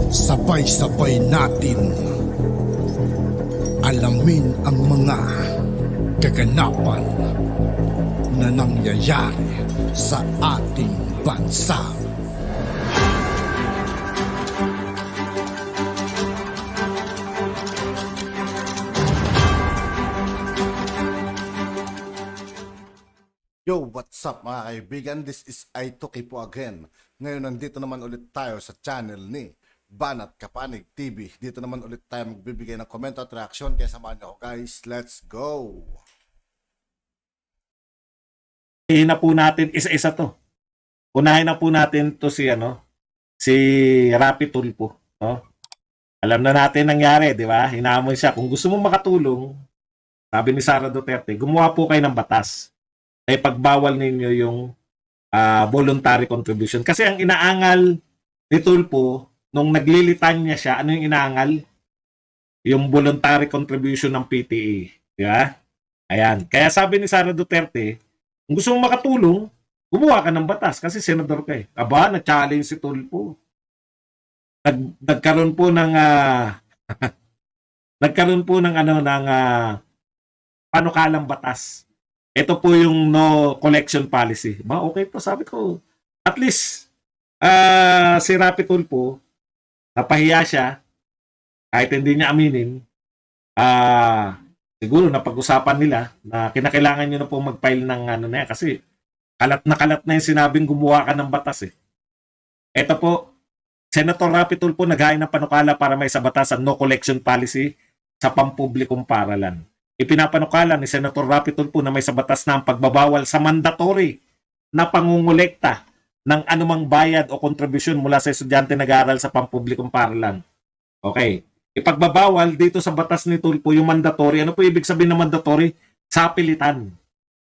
Sabay-sabay natin alamin ang mga kaganapan na nangyayari sa ating bansa. Yo, what's up mga kaibigan? This is Aitoki po again. Ngayon nandito naman ulit tayo sa channel ni Banat Kapanig TV. Dito naman ulit tayo magbibigay ng komento at reaksyon. Kaya samahan niyo ako guys. Let's go! Unahin na po natin isa-isa to. Unahin na po natin to si si Rapi Tulfo, no? Alam na natin nangyari, di ba? Hinamon siya. Kung gusto mo makatulong, sabi ni Sara Duterte, gumawa po kayo ng batas. Ay pagbawal ninyo yung voluntary contribution. Kasi ang inaangal ni Tulfo, nung naglilitan niya siya, ano yung inaangal? Yung voluntary contribution ng PTE. Di ba? Ayan. Kaya sabi ni Sara Duterte, kung gusto mong makatulong, gumawa ka ng batas kasi senador ka eh. Aba, na-challenge si Tulfo. Nagkaroon po ng nagkaroon po ng panukalang batas. Ito po yung no collection policy. Ba, okay to, sabi ko. At least si Rapi Tulfo, napahiya siya kahit hindi niya aminin. Siguro napag-usapan nila na kinakailangan niyo na po mag-file ng na yan kasi kalat na yung sinabing gumawa ka ng batas eh. Ito po, Senator Rapi Tulfo naghain ng panukala para may sa batas ang no collection policy sa pampublikong paaralan. Ipinapanukala ni Senator Rapi Tulfo na may sa batas na ang pagbabawal sa mandatory na pangungulekta ng anumang bayad o kontribusyon mula sa estudyante nag-aaral sa pampublikong paaralan. Okay. Ipagbabawal dito sa batas ni Tulfo yung mandatory. Ano po ibig sabihin ng mandatory? Sa pilitan.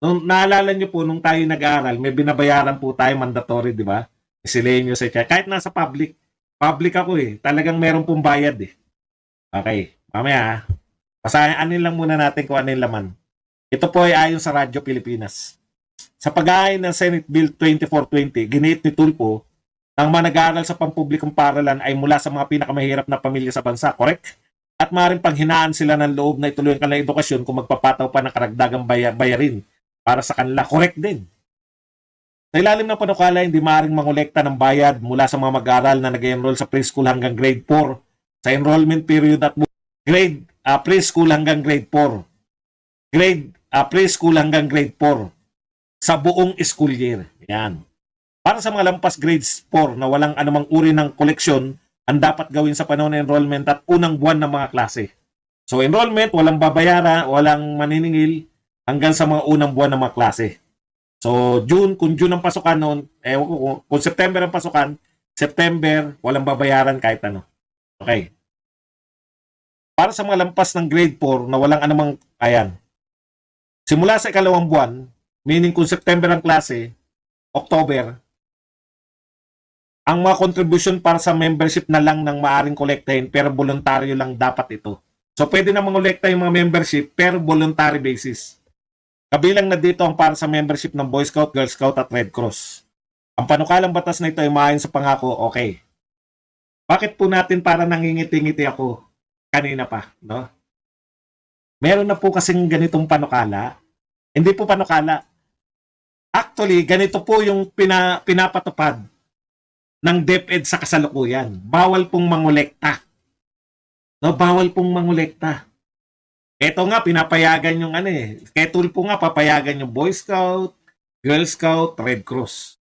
Nung naalala niyo po, nung tayo nag-aaral, may binabayaran po tayo mandatory, di ba? Miscellaneous sa kahit nasa public ako eh. Talagang meron pong bayad eh. Okay. Mamaya pasayanin lang muna natin kung ano yung laman. Ito po ay ayon sa Radyo Pilipinas. Sa pag-aay ng Senate Bill 2420, giniit ni Tulfo ang mga nag-aaral sa pampublikong paaralan ay mula sa mga pinakamahirap na pamilya sa bansa, correct? At maaaring panghinaan sila ng loob na ituloy ang kanilang edukasyon kung magpapataw pa ng karagdagang bayarin para sa kanila, correct din. Sa ilalim ng panukala, hindi maaaring mangolekta ng bayad mula sa mga mag-aaral na nag-enroll sa preschool hanggang grade 4 sa enrollment period at grade preschool hanggang grade 4. Preschool hanggang grade 4 sa buong school year. Yan. Para sa mga lampas grades 4 na walang anumang uri ng koleksyon, ang dapat gawin sa panahon ng enrollment at unang buwan ng mga klase. So enrollment, walang babayaran, walang maniningil hanggang sa mga unang buwan ng mga klase. So kung June ang pasukan noon, kung September ang pasukan, September, walang babayaran kahit ano. Okay. Para sa mga lampas ng grade 4 na walang anumang, simula sa ikalawang buwan, meaning kung September ang klase, October, ang mga contribution para sa membership na lang ng maaring kolektahin pero voluntaryo lang dapat ito. So pwede na mangolekta yung mga membership pero voluntary basis. Kabilang na dito ang para sa membership ng Boy Scout, Girl Scout at Red Cross. Ang panukalang batas na ito ay maayon sa pangako, okay. Bakit po natin para nangingiti-ngiti ako kanina pa, no? Meron na po kasing ganitong panukala. Hindi po panukala. Actually, ganito po yung pinapatupad ng DepEd sa kasalukuyan. Bawal pong mangolekta. No, bawal pong mangolekta. Ito nga, pinapayagan yung Kaya Tulfo nga, papayagan yung Boy Scout, Girl Scout, Red Cross.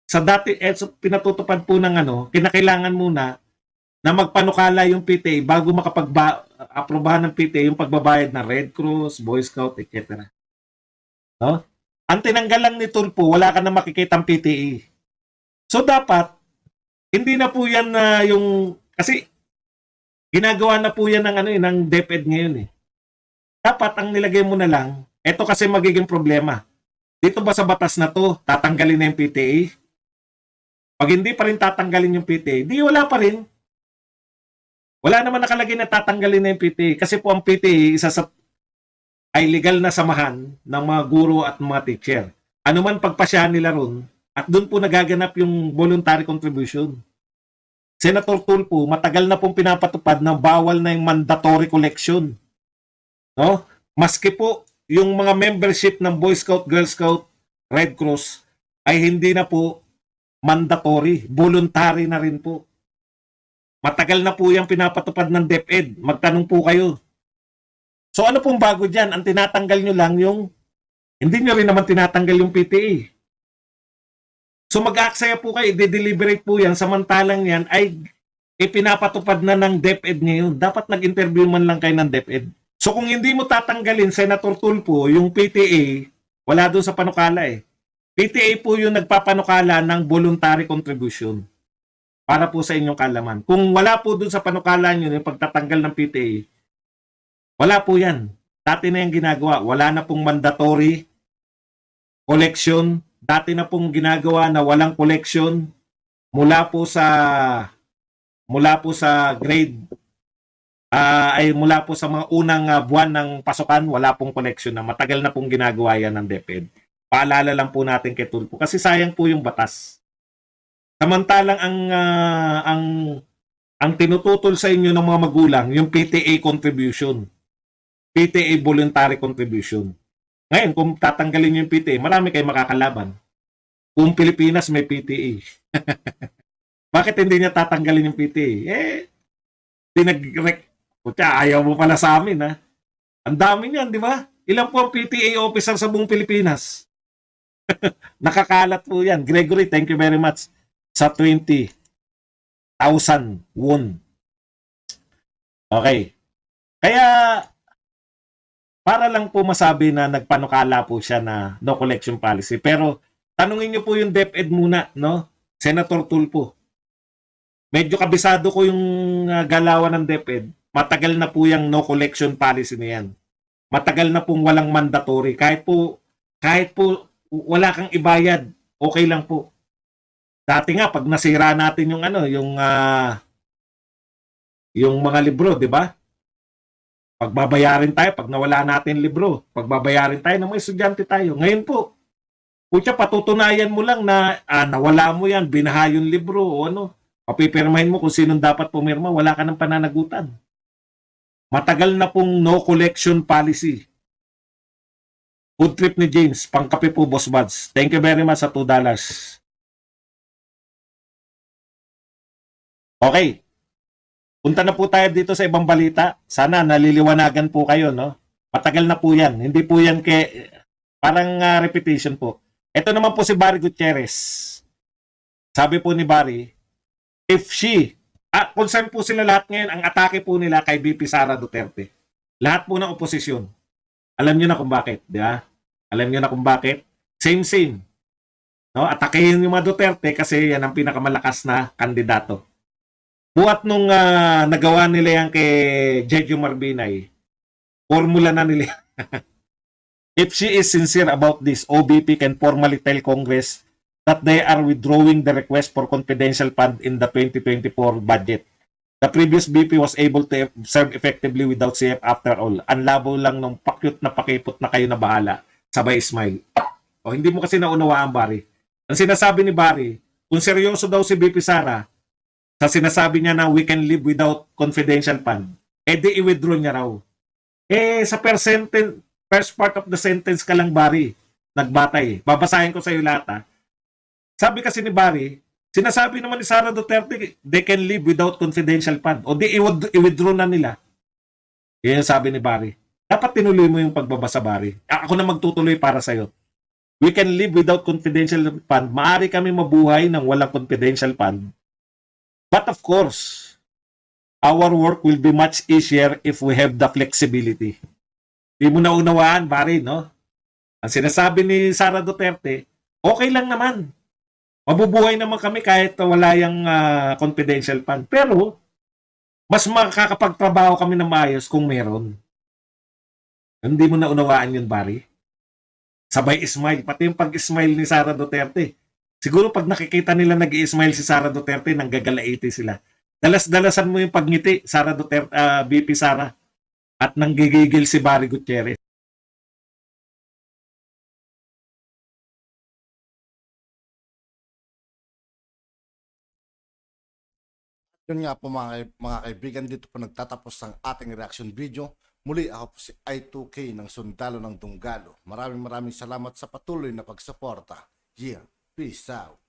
Sa dati, so pinatutupad po ng kinakailangan muna na magpanukala yung PTA bago makapag-aprobahan ng PTA yung pagbabayad ng Red Cross, Boy Scout, etc. No? Ang tinanggal lang ni Tulfo, wala ka na makikitang PTA. So dapat, hindi na po yan na kasi ginagawa na po yan ng DepEd ngayon eh. Dapat ang nilagay mo na lang, eto kasi magiging problema. Dito ba sa batas na to, tatanggalin na yung PTA? Pag hindi pa rin tatanggalin yung PTA, di wala pa rin. Wala naman nakalagay na tatanggalin na yung PTA kasi po ang PTA ay legal na samahan ng mga guro at mga teacher. Ano man pagpasyahan nila ron, at doon po nagaganap yung voluntary contribution. Senator Tulfo, matagal na pong pinapatupad na bawal na yung mandatory collection. No? Maski po yung mga membership ng Boy Scout, Girl Scout, Red Cross ay hindi na po mandatory, voluntary na rin po. Matagal na po yung pinapatupad ng DepEd. Magtanong po kayo. So ano pong bago dyan? Ang tinatanggal nyo lang yung, hindi nyo rin naman tinatanggal yung PTA. So mag-aaksaya po kayo, i-deliberate po yan, samantalang yan ay ipinapatupad na ng DepEd ngayon. Dapat nag-interview man lang kayo ng DepEd. So kung hindi mo tatanggalin, Senator Tulfo, yung PTA, wala doon sa panukala eh. PTA po yung nagpapanukala ng voluntary contribution para po sa inyong kalaman. Kung wala po doon sa panukala nyo yung pagtatanggal ng PTA, wala po yan. Dati na yung ginagawa. Wala na pong mandatory collection. Dati na pong ginagawa na walang collection mula po sa grade ay mula po sa mga unang buwan ng pasukan, wala pong collection na. Matagal na pong ginagawa yan ng DepEd. Paalala lang po natin kay Tulfo kasi sayang po yung batas. Samantalang ang tinututol sa inyo ng mga magulang, yung PTA contribution. PTA voluntary contribution. Ngayon, kung tatanggalin niyo yung PTA, marami kayong makakalaban. Kung Pilipinas may PTA. Bakit hindi niya tatanggalin yung PTA? Ayaw mo pala sa amin, ha? Ang dami niyan, di ba? Ilan po ang PTA officer sa buong Pilipinas? Nakakalat po yan. Gregory, thank you very much sa 20,000 won. Okay. Kaya, para lang po masabi na nagpanukala po siya na no collection policy. Pero, tanungin niyo po yung DepEd muna, no? Senator Tulfo. Medyo kabisado ko yung galawan ng DepEd. Matagal na po yung no collection policy na yan. Matagal na pong walang mandatory. Kahit po wala kang ibayad, okay lang po. Dati nga pag nasira natin yung mga libro, di ba? Pagbabayarin tayo pag nawala natin libro. Pagbabayarin tayo ng mga estudyante tayo. Ngayon po, patutunayan mo lang na nawala mo yan, binaha yung libro o ano. Papipirmahin mo kung sinong dapat pumirma, wala ka ng pananagutan. Matagal na pong no collection policy. Food trip ni James, pangkape po, Boss Buds. Thank you very much sa $2. Okay. Punta na po tayo dito sa ibang balita. Sana naliliwanagan po kayo, no? Matagal na po yan. Hindi po yan parang repetition po. Ito naman po si Barry Gutierrez. Sabi po ni Barry, if concern po sila lahat ngayon, ang atake po nila kay VP Sara Duterte. Lahat po ng oposisyon. Alam niyo na kung bakit, di ba? Alam niyo na kung bakit? Same. No? Atakehin yung mga Duterte kasi yan ang pinakamalakas na kandidato. Buhat nung nagawa nila yan kay Jejo Marbinay, formula na nila. If she is sincere about this, OBP can formally tell Congress that they are withdrawing the request for confidential fund in the 2024 budget. The previous BP was able to serve effectively without CF after all. Ang labo lang ng pakyut na pakipot na kayo na bahala. Sabay smile. O, hindi mo kasi naunawaan, Barry. Ang sinasabi ni Barry, kung seryoso daw si BP Sara, sa sinasabi niya na we can live without confidential fund, di i-withdraw niya raw. Sa first part of the sentence ka lang, Barry, nagbatay. Babasahin ko sa iyo lahat, ha. Sabi kasi ni Barry, sinasabi naman ni Sara Duterte, they can live without confidential fund. O di i-withdraw na nila. Yan yung sabi ni Barry. Dapat tinuloy mo yung pagbabasa, Barry. Ako na magtutuloy para sa'yo. We can live without confidential fund. Maari kami mabuhay ng walang confidential fund. But of course, our work will be much easier if we have the flexibility. Di mo naunawaan, Barry, no? Ang sinasabi ni Sara Duterte, okay lang naman. Mabubuhay naman kami kahit wala yung confidential fund. Pero, mas makakapagtrabaho kami ng maayos kung meron. Hindi mo naunawaan yun, Barry. Sabay smile. Pati yung pag-smile ni Sara Duterte. Siguro pag nakikita nila nag-i-smile si Sara Duterte, nanggagalaiti sila. Dalas-dalasan mo yung pagngiti, Sara Duterte, BP Sara. At nanggigigil si Barry Gutierrez. Yun nga po mga kaibigan, dito po nagtatapos ang ating reaction video. Muli ako po si I2K ng Sundalo ng Dunggalo. Maraming salamat sa patuloy na pagsuporta. Yeah, peace out.